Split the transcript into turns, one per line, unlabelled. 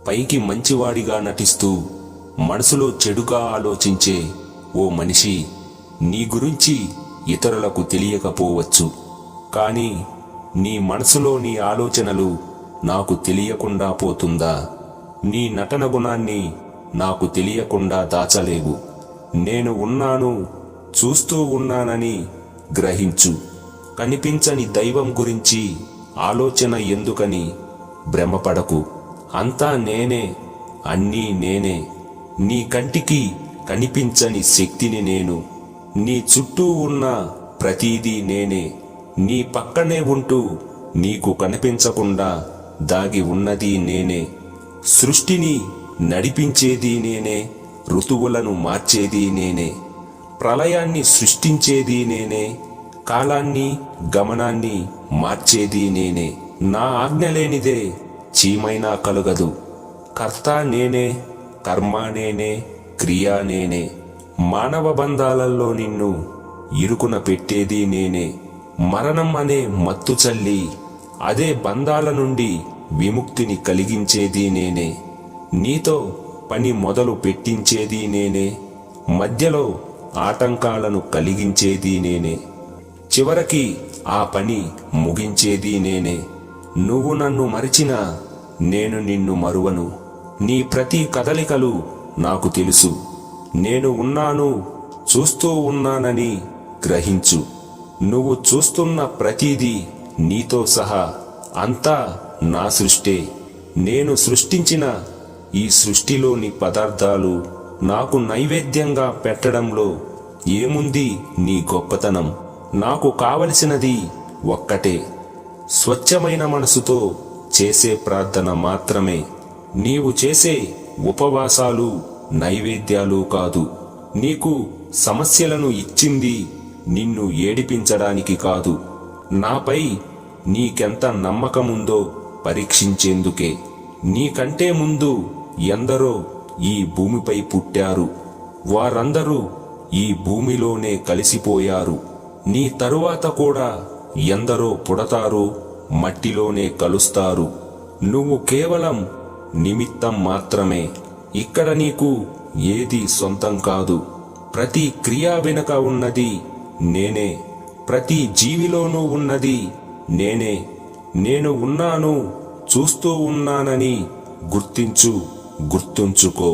పైకి మంచివాడిగా నటిస్తూ మనసులో చెడుగా ఆలోచించే ఓ మనిషి, నీ గురించి ఇతరులకు తెలియకపోవచ్చు, కానీ నీ మనసులోని ఆలోచనలు నాకు తెలియకుండా పోతుందా? నీ నటన గుణాన్ని నాకు తెలియకుండా దాచలేవు. నేను ఉన్నాను, చూస్తూ ఉన్నానని గ్రహించు. కనిపించని దైవం గురించి ఆలోచన ఎందుకని భ్రమపడకు. అంతా నేనే, అన్నీ నేనే. నీ కంటికి కనిపించని శక్తిని నేను. నీ చుట్టూ ఉన్న ప్రతీదీ నేనే. నీ పక్కనే ఉంటూ నీకు కనిపించకుండా దాగి ఉన్నది నేనే. సృష్టిని నడిపించేది నేనే, ఋతువులను మార్చేది నేనే, ప్రళయాన్ని సృష్టించేది నేనే, కాలాన్ని గమనాన్ని మార్చేది నేనే. నా ఆజ్ఞ లేనిదే చీమైనా కలుగదు. కర్త నేనే, కర్మ నేనే, క్రియ నేనే. మానవ బంధాలలో నిన్ను ఇరుకున పెట్టేది నేనే. మరణం అనే మత్తు చల్లి అదే బంధాల నుండి విముక్తిని కలిగించేది నేనే. నీతో పని మొదలు పెట్టించేది నేనే, మధ్యలో ఆటంకాలను కలిగించేది నేనే, చివరికి ఆ పని ముగించేది నేనే. నువ్వు నన్ను మరిచినా నేను నిన్ను మరువను. నీ ప్రతి కదలికలు నాకు తెలుసు. నేను ఉన్నాను, చూస్తూ ఉన్నానని గ్రహించు. నువ్వు చూస్తున్న ప్రతిదీ నీతో సహా అంతా నా సృష్టే. నేను సృష్టించిన ఈ సృష్టిలోని పదార్థాలు నాకు నైవేద్యంగా పెట్టడంలో ఏముంది నీ గొప్పతనం? నాకు కావలసినది ఒక్కటే, స్వచ్ఛమైన మనసుతో చేసే ప్రార్థన మాత్రమే. నీవు చేసే ఉపవాసాలు నైవేద్యాలు కాదు. నీకు సమస్యలను ఇచ్చింది నిన్ను ఏడిపించడానికి కాదు, నాపై నీకెంత నమ్మకముందో పరీక్షించేందుకే. నీకంటే ముందు ఎందరో ఈ భూమిపై పుట్టారు, వారందరూ ఈ భూమిలోనే కలిసిపోయారు. నీ తరువాత కూడా ఎందరో పుడతారు, మట్టిలోనే కలుస్తారు. నువ్వు కేవలం నిమిత్తం మాత్రమే. ఇక్కడ నీకు ఏది సొంతం కాదు. ప్రతి క్రియా వెనుక ఉన్నది నేనే, ప్రతి జీవిలోనూ ఉన్నది నేనే. నేను ఉన్నాను, చూస్తూ ఉన్నానని గుర్తించు, గుర్తుంచుకో.